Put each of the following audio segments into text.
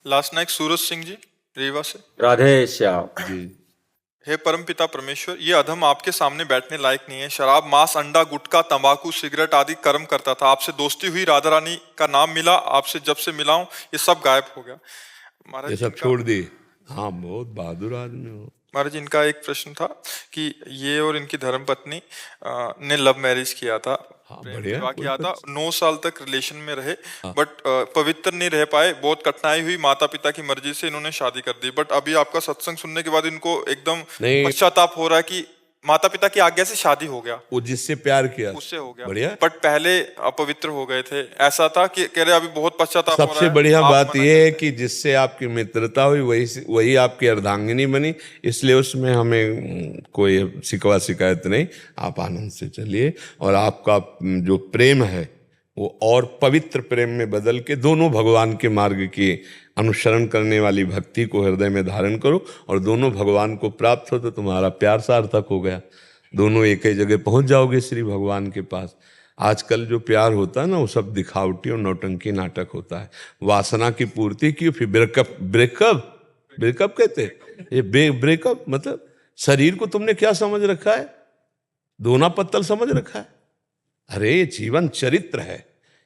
Last night Suraj Singh ji Rewa से। राधे श्याम जी। हे परमपिता परमेश्वर, ये अधम आपके सामने बैठने लायक नहीं है। शराब, मांस, अंडा, गुटखा, तंबाकू, सिगरेट आदि कर्म करता था। आपसे दोस्ती हुई, राधा रानी का नाम मिला, आपसे जब से मिला हूं ये सब गायब हो गया। महाराज ये सब छोड़ दिए। हाँ, बहुत बहादुर आदमी हो। महाराज इनका एक प्रश्न था कि ये और इनकी धर्मपत्नी ने लव मैरिज किया था, हाँ, प्रेम बढ़िया, विवाह कोई किया था, 9 साल तक रिलेशन में रहे, हाँ। बट पवित्र नहीं रह पाए। बहुत कठिनाई हुई, माता पिता की मर्जी से इन्होंने शादी कर दी। बट अभी आपका सत्संग सुनने के बाद इनको एकदम नहीं। पश्चाताप हो रहा है कि माता पिता की आज्ञा से शादी हो गया, वो जिससे प्यार किया उससे हो गया, बढ़िया। बट पहले अपवित्र हो गए थे। ऐसा था कि कह रहे अभी बहुत पश्चाताप हो रहा सबसे है। बढ़िया आप बात मना यह है करते कि जिससे आपकी मित्रता हुई वही आपकी अर्धांगिनी बनी, इसलिए उसमें हमें कोई शिकवा शिकायत नहीं। आप आनंद से चलिए और आपका जो प्रेम है वो और पवित्र प्रेम में बदल के दोनों भगवान के मार्ग की अनुसरण करने वाली भक्ति को हृदय में धारण करो और दोनों भगवान को प्राप्त हो तो तुम्हारा प्यार सार्थक हो गया। दोनों एक ही जगह पहुंच जाओगे श्री भगवान के पास। आजकल जो प्यार होता है ना वो सब दिखावटी और नौटंकी नाटक होता है। वासना की पूर्ति की, फिर ब्रेकअप कहते हैं। ये ब्रेकअप मतलब शरीर को तुमने क्या समझ रखा है? दोना पत्तल समझ रखा है? अरे ये जीवन चरित्र है।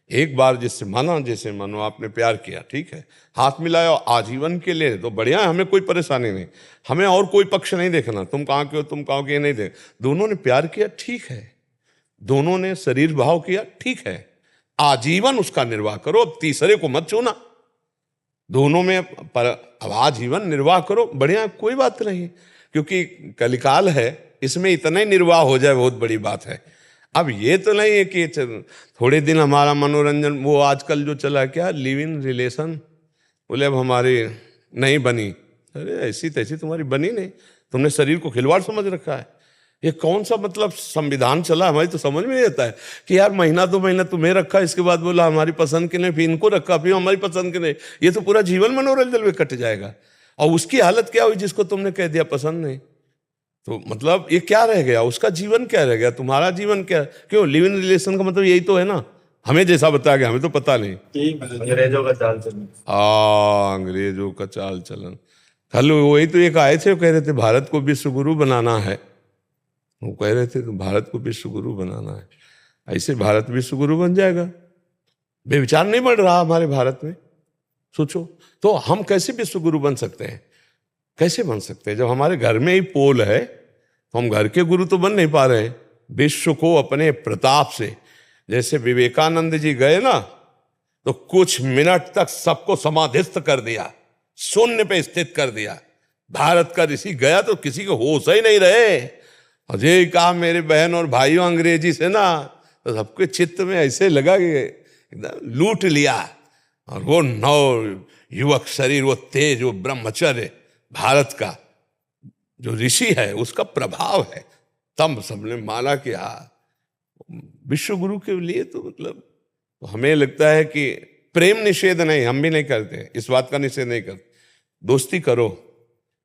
एक बार जैसे मानो आपने प्यार किया, ठीक है, हाथ मिलाया आजीवन के लिए तो बढ़िया है, हमें कोई परेशानी नहीं। हमें और कोई पक्ष नहीं देखना, तुम कहाँ के हो तुम कहाँ के, नहीं देख। दोनों ने प्यार किया, ठीक है, दोनों ने शरीर भाव किया, ठीक है, आजीवन उसका निर्वाह करो, अब तीसरे को मत छूना। दोनों में अब आजीवन निर्वाह करो, बढ़िया, कोई बात नहीं, क्योंकि कलिकाल है, इसमें इतना ही निर्वाह हो जाए बहुत बड़ी बात है। अब ये तो नहीं है कि थोड़े दिन हमारा मनोरंजन, वो आजकल जो चला क्या लिव इन रिलेशन, बोले अब हमारी नहीं बनी। अरे ऐसी तैसी तुम्हारी बनी नहीं, तुमने शरीर को खिलवाड़ समझ रखा है। ये कौन सा मतलब संविधान चला, हमारी तो समझ में नहीं आता है कि यार महीना 2 महीना तुम्हें रखा, इसके बाद बोला हमारी पसंद के नहीं, फिर इनको रखा, फिर हमारी पसंद के नहीं। ये तो पूरा जीवन मनोरंजन में कट जाएगा। और उसकी हालत क्या हुई जिसको तुमने कह दिया पसंद नहीं, तो मतलब ये क्या रह गया, उसका जीवन क्या रह गया, तुम्हारा जीवन क्या? क्यों लिव इन रिलेशन का मतलब यही तो है ना, हमें जैसा बताया गया, हमें तो पता नहीं। अंग्रेजों का चाल चलन। अंग्रेजों का चाल चलन। कल वही तो एक आए थे, वो कह रहे थे भारत को विश्व गुरु बनाना है। वो कह रहे थे तो भारत को विश्व गुरु बनाना है, ऐसे भारत विश्व गुरु बन जाएगा? बेविचार नहीं बढ़ रहा हमारे भारत में, सोचो तो हम कैसे विश्व गुरु बन सकते हैं? कैसे बन सकते हैं जब हमारे घर में ही पोल है? तो हम घर के गुरु तो बन नहीं पा रहे हैं। विश्व को अपने प्रताप से, जैसे विवेकानंद जी गए ना तो कुछ मिनट तक सबको समाधिस्थ कर दिया, शून्य पे स्थित कर दिया। भारत का ऋषि गया तो किसी को होश ही नहीं रहे। और ये कहा मेरे बहन और भाइयों अंग्रेजी से ना, तो सबके चित्त में ऐसे लगा कि एकदम लूट लिया। और वो नव युवक शरीर, वो तेज, वो ब्रह्मचर्य भारत का जो ऋषि है उसका प्रभाव है। तब सबने माना कि विश्व गुरु के लिए तो मतलब तो हमें लगता है कि प्रेम निषेध नहीं, हम भी नहीं करते, इस बात का निषेध नहीं करते। दोस्ती करो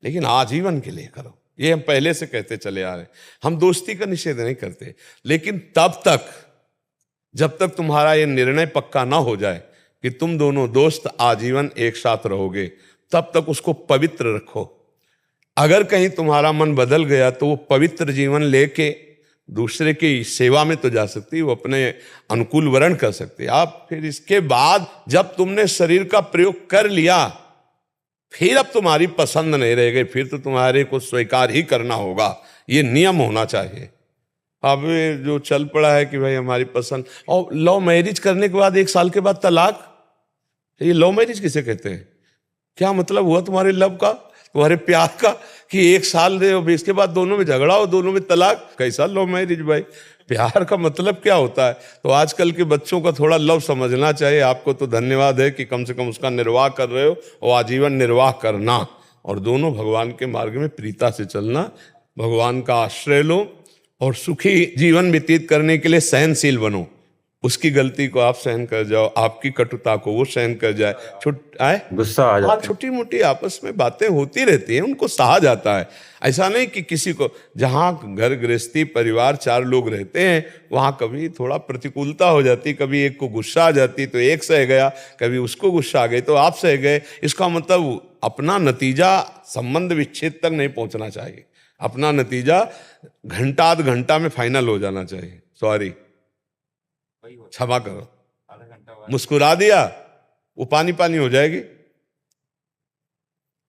लेकिन आजीवन के लिए करो, ये हम पहले से कहते चले आ रहे हैं। हम दोस्ती का निषेध नहीं करते, लेकिन तब तक जब तक तुम्हारा ये निर्णय पक्का ना हो जाए कि तुम दोनों दोस्त आजीवन एक साथ रहोगे, तब तक उसको पवित्र रखो। अगर कहीं तुम्हारा मन बदल गया तो वो पवित्र जीवन लेके दूसरे की सेवा में तो जा सकती, वो अपने अनुकूल वर्ण कर सकती। आप फिर इसके बाद जब तुमने शरीर का प्रयोग कर लिया, फिर अब तुम्हारी पसंद नहीं रह गई, फिर तो तुम्हारे को स्वीकार ही करना होगा। ये नियम होना चाहिए। अब जो चल पड़ा है कि भाई हमारी पसंद, और लव मैरिज करने के बाद 1 साल के बाद तलाक, ये लव मैरिज किसे कहते हैं? क्या मतलब हुआ तुम्हारे लव का, तुम्हारे प्यार का, कि 1 साल दे इसके बाद दोनों में झगड़ा हो, दोनों में तलाक? कैसा लव मैरिज भाई? प्यार का मतलब क्या होता है? तो आजकल के बच्चों का थोड़ा लव समझना चाहिए। आपको तो धन्यवाद है कि कम से कम उसका निर्वाह कर रहे हो, और आजीवन निर्वाह करना, और दोनों भगवान के मार्ग में प्रीता से चलना। भगवान का आश्रय लो और सुखी जीवन व्यतीत करने के लिए सहनशील बनो। उसकी गलती को आप सहन कर जाओ, आपकी कटुता को वो सहन कर जाए, गुस्सा आ जाता है। छोटी मोटी आपस में बातें होती रहती हैं, उनको सहा जाता है। ऐसा नहीं कि किसी को, जहाँ घर गृहस्थी परिवार 4 लोग रहते हैं वहाँ कभी थोड़ा प्रतिकूलता हो जाती, कभी एक को गुस्सा आ जाती तो एक सह गया, कभी उसको गुस्सा आ गई तो आप सह गए। इसका मतलब अपना नतीजा संबंध विच्छेद तक नहीं पहुंचना चाहिए, अपना नतीजा घंटा आध घंटा में फाइनल हो जाना चाहिए। सॉरी, क्षमा करो, मुस्कुरा दिया वो पानी पानी हो जाएगी।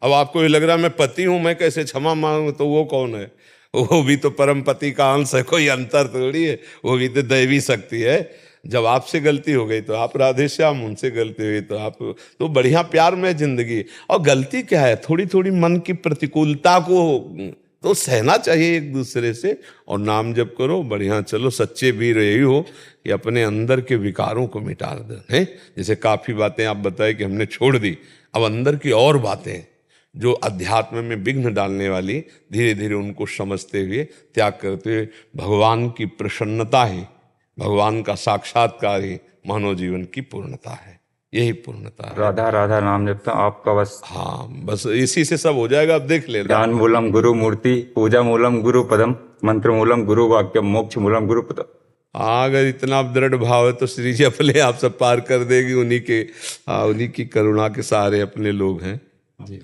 अब आपको ये लग रहा है मैं पति हूं, मैं कैसे क्षमा मांगू, तो वो कौन है? वो भी तो परम पति का अंश है, कोई अंतर थोड़ी है, वो भी तो दैवी शक्ति है। जब आपसे गलती हो गई तो आप राधे श्याम, उनसे गलती हुई तो आप, तो बढ़िया प्यार में जिंदगी। और गलती क्या है, थोड़ी थोड़ी मन की प्रतिकूलता को तो सहना चाहिए एक दूसरे से, और नाम जप करो, बढ़िया चलो। सच्चे वीर यही हो कि अपने अंदर के विकारों को मिटा दें, हैं? जैसे काफ़ी बातें आप बताए कि हमने छोड़ दी, अब अंदर की और बातें जो अध्यात्म में विघ्न डालने वाली, धीरे धीरे उनको समझते हुए, त्याग करते हुए, भगवान की प्रसन्नता ही, भगवान का साक्षात्कार ही मानव जीवन की पूर्णता है। यही पूर्णता है। राधा राधा नाम जपता हूं, आपका बस। हाँ, बस इसी से सब हो जाएगा। अब देख लेना। ज्ञान मूलम गुरु मूर्ति, पूजा मूलम गुरु पदम, मंत्र मूलम गुरु वाक्यम, मोक्ष मूलम गुरु पदम। हाँ, अगर इतना दृढ़ भाव है तो श्री जी अपने आप सब पार कर देगी। उन्हीं की करुणा के सहारे अपने लोग हैं जी।